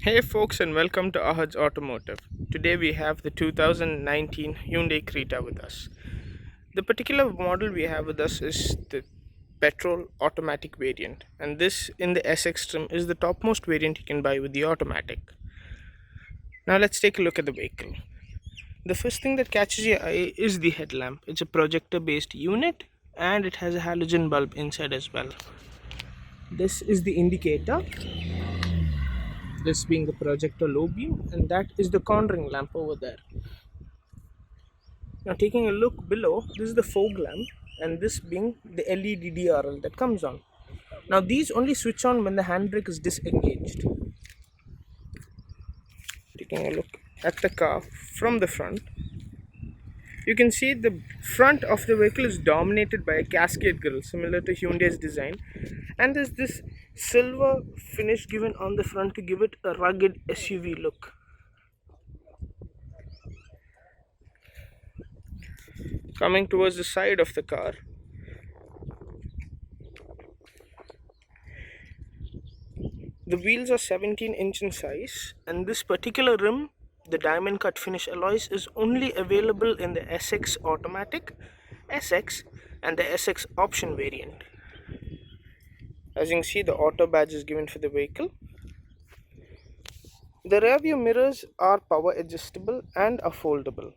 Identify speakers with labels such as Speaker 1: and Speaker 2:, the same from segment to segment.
Speaker 1: Hey folks, and welcome to Ahad's Automotive. Today we have the 2019 Hyundai Creta with us. The particular model we have with us is the petrol automatic variant, and this in the SX trim is the topmost variant you can buy with the automatic. Now let's take a look at the vehicle. The first thing that catches your eye is the headlamp. It's a projector based unit and it has a halogen bulb inside as well. This is the indicator, this being the projector low beam, and that is the cornering lamp over there. Now taking a look below, this is the fog lamp, and this being the LED DRL that comes on. Now these only switch on when the handbrake is disengaged. Taking a look at the car from the front, you can see the front of the vehicle is dominated by a cascade grille similar to Hyundai's design, and there's this silver finish given on the front to give it a rugged SUV look. Coming towards the side of the car, the wheels are 17-inch in size, and this particular rim, the diamond cut finish alloys, is only available in the SX automatic, SX and the SX option variant. As you can see, the auto badge is given for the vehicle. The rear view mirrors are power adjustable and are foldable.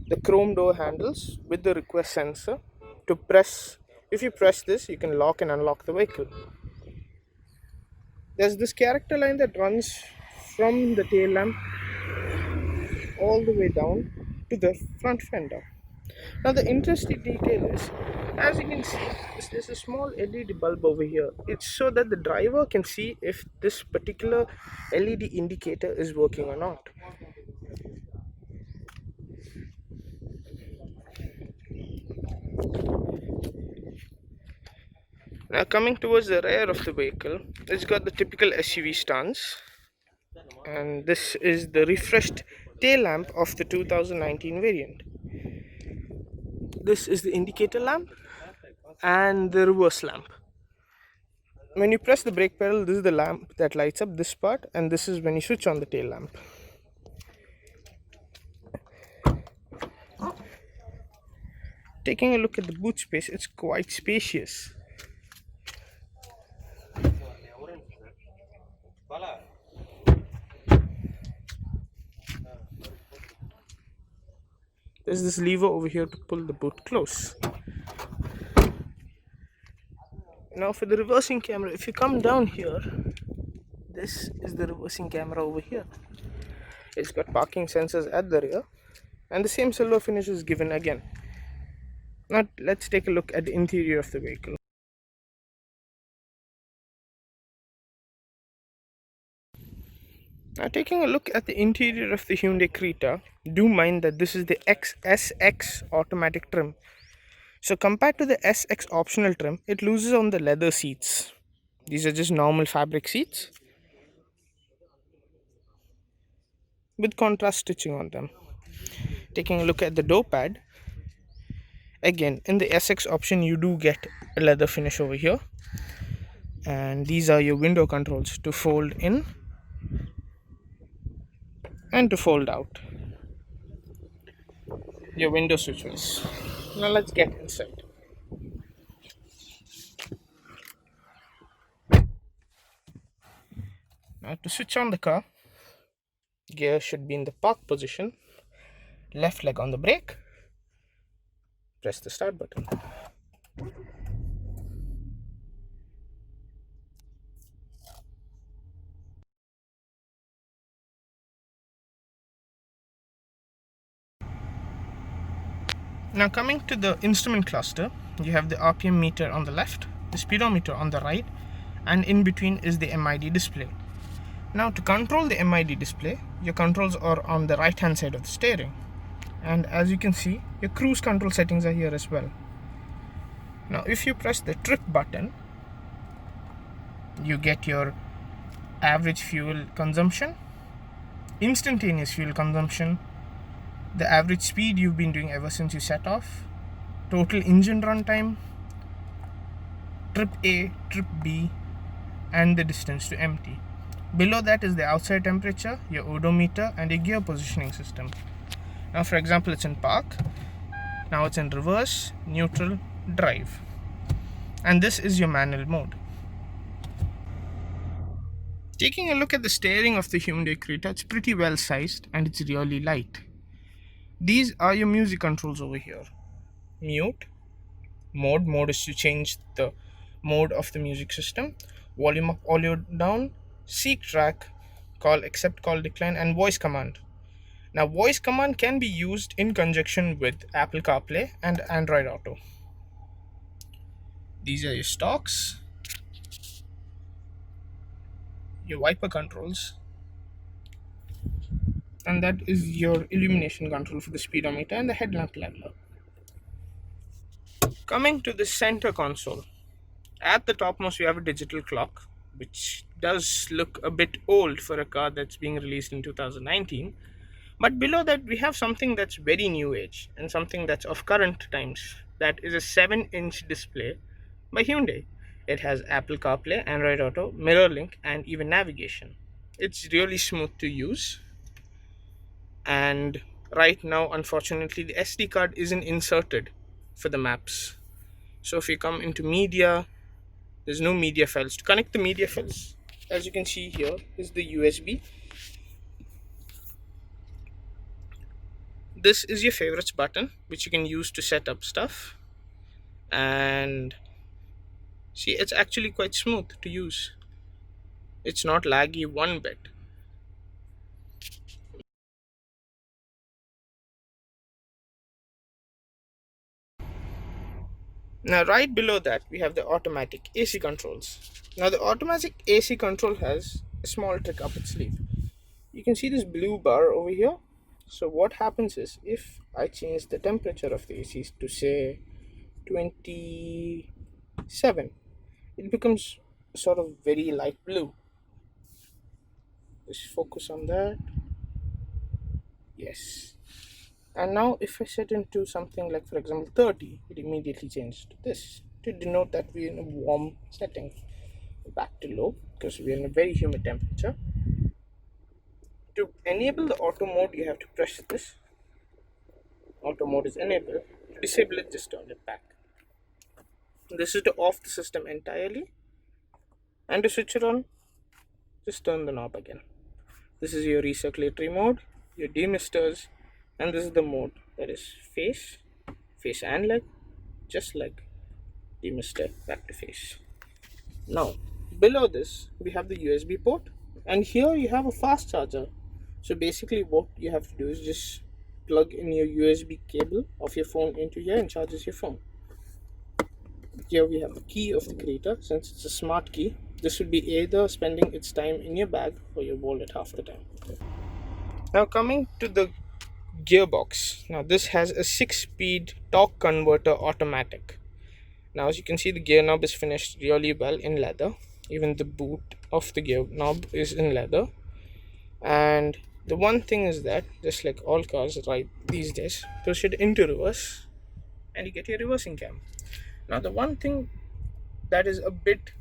Speaker 1: The chrome door handles with the request sensor to press. If you press this, you can lock and unlock the vehicle. There's this character line that runs from the tail lamp all the way down to the front fender. Now the interesting detail is, as you can see, there's a small LED bulb over here. It's so that the driver can see if this particular LED indicator is working or not. Now coming towards the rear of the vehicle, it's got the typical SUV stance, and this is the refreshed tail lamp of the 2019 variant. This is the indicator lamp and the reverse lamp. When you press the brake pedal, this is the lamp that lights up this part, and this is when you switch on the tail lamp. Taking a look at the boot space, it's quite spacious. There's this lever over here to pull the boot close. Now for the reversing camera, if you come down here, this is the reversing camera over here. It's got parking sensors at the rear, and the same silver finish is given again. Now let's take a look at the interior of the vehicle. Now taking a look at the interior of the Hyundai Creta, do mind that this is the SX automatic trim. So compared to the SX optional trim, it loses on the leather seats. These are just normal fabric seats with contrast stitching on them. Taking a look at the door pad, again in the SX option you do get a leather finish over here, and these are your window controls to fold in and to fold out, your window switches. Now let's get inside. Now to switch on the car, gear should be in the park position, left leg on the brake, press the start button. Now coming to the instrument cluster, you have the RPM meter on the left, the speedometer on the right, and in between is the MID display. Now to control the MID display, your controls are on the right hand side of the steering, and as you can see, your cruise control settings are here as well. Now if you press the trip button, you get your average fuel consumption, instantaneous fuel consumption, the average speed you've been doing ever since you set off, total engine run time, trip A, trip B, and the distance to empty. Below that is the outside temperature, your odometer, and your gear positioning system. Now, for example, it's in park. Now it's in reverse, neutral, drive. And this is your manual mode. Taking a look at the steering of the Hyundai Creta, it's pretty well sized and it's really light. These are your music controls over here. Mute, mode is to change the mode of the music system. Volume up, audio down, seek track, call, accept, call, decline, and voice command. Now, voice command can be used in conjunction with Apple CarPlay and Android Auto. These are your stocks, your wiper controls, and that is your illumination control for the speedometer and the headlamp leveler. Coming to the center console, at the topmost you have a digital clock, which does look a bit old for a car that's being released in 2019. But below that we have something that's very new age and something that's of current times. That is a 7-inch display by Hyundai. It has Apple CarPlay, Android Auto, Mirror Link, and even navigation. It's really smooth to use. And right now, unfortunately, the SD card isn't inserted for the maps. So if you come into media, there's no media files. To connect the media files, as you can see here, is the USB. This is your favorites button, which you can use to set up stuff. And see, it's actually quite smooth to use. It's not laggy one bit. Now right below that we have the automatic AC controls. Now the automatic AC control has a small trick up its sleeve. You can see this blue bar over here. So what happens is, if I change the temperature of the AC to say 27, it becomes sort of very light blue. Just focus on that. Yes. And now if I set into something like, for example, 30, it immediately changes to this to denote that we're in a warm setting. Back to low because we're in a very humid temperature. To enable the auto mode, you have to press this. Auto mode is enabled. To disable it, just turn it back. This is to off the system entirely. And to switch it on, just turn the knob again. This is your recirculatory mode, your demisters, and this is the mode that is face and leg, just like demister, back to face. Now below this we have the USB port, and here you have a fast charger. So basically what you have to do is just plug in your USB cable of your phone into here and charges your phone. Here we have the key of the Creta. Since it's a smart key, this will be either spending its time in your bag or your wallet half the time. Now coming to the gearbox. Now this has a 6-speed torque converter automatic. Now as you can see, the gear knob is finished really well in leather. Even the boot of the gear knob is in leather. And the one thing is that, just like all cars right these days, push it into reverse and you get your reversing cam. Now the one thing that is a bit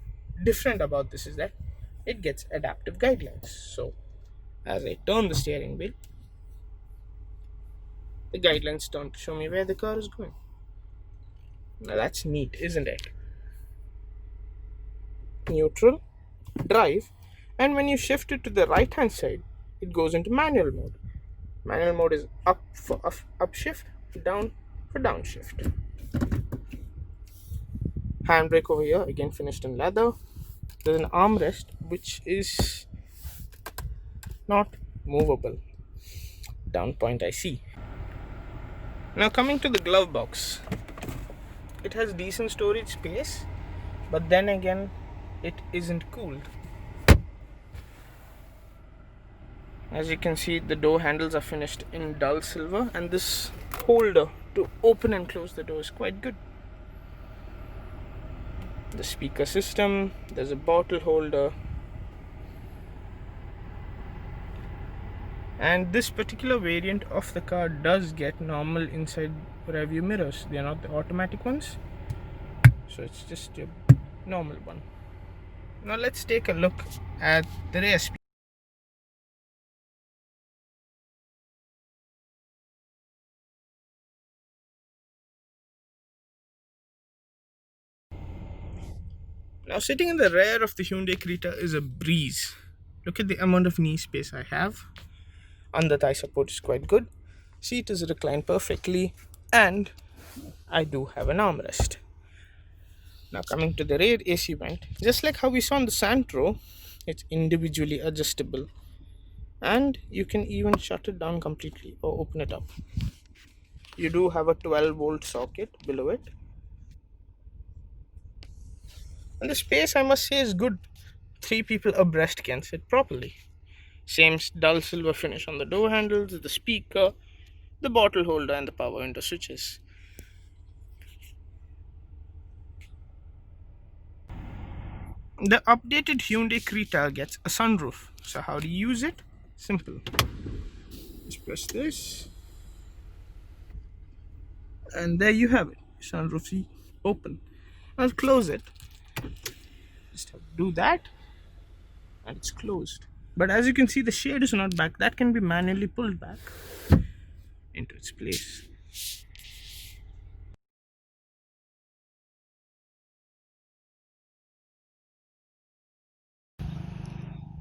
Speaker 1: different about this is that it gets adaptive guidelines. So as I turn the steering wheel, the guidelines turn to show me where the car is going. Now that's neat, isn't it? Neutral, drive, and when you shift it to the right hand side, it goes into manual mode. Manual mode is up for upshift, down for downshift. Handbrake over here, again finished in leather. There's an armrest which is not movable. Down point I see. Now coming to the glove box. It has decent storage space, but then again it isn't cooled. As you can see, the door handles are finished in dull silver, and this holder to open and close the door is quite good. The speaker system, there's a bottle holder, and this particular variant of the car does get normal inside rear view mirrors. They are not the automatic ones, so it's just a normal one. Now let's take a look at the rear speed. Now sitting in the rear of the Hyundai Creta is a breeze. Look at the amount of knee space I have. Under thigh support is quite good. Seat is reclined perfectly, and I do have an armrest. Now coming to the rear AC vent, just like how we saw on the Santro, it's individually adjustable, and you can even shut it down completely or open it up. You do have a 12-volt socket below it, and the space I must say is good. Three people abreast can sit properly. Same dull silver finish on the door handles, the speaker, the bottle holder, and the power window switches. The updated Hyundai Creta gets a sunroof. So how do you use it? Simple. Just press this, and there you have it. Sunroof open. I'll close it. Just have to do that, and it's closed. But as you can see, the shade is not back. That can be manually pulled back into its place.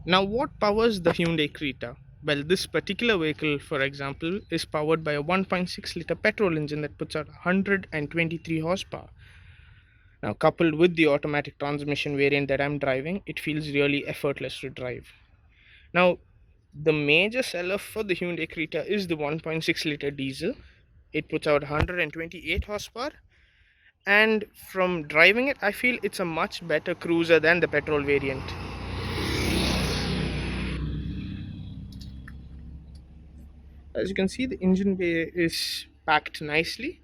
Speaker 1: Now, what powers the Hyundai Creta? Well, this particular vehicle, for example, is powered by a 1.6 liter petrol engine that puts out 123 horsepower. Now, coupled with the automatic transmission variant that I'm driving, it feels really effortless to drive. Now, the major seller for the Hyundai Creta is the 1.6 liter diesel. It puts out 128 horsepower, and from driving it, I feel it's a much better cruiser than the petrol variant. As you can see, the engine bay is packed nicely.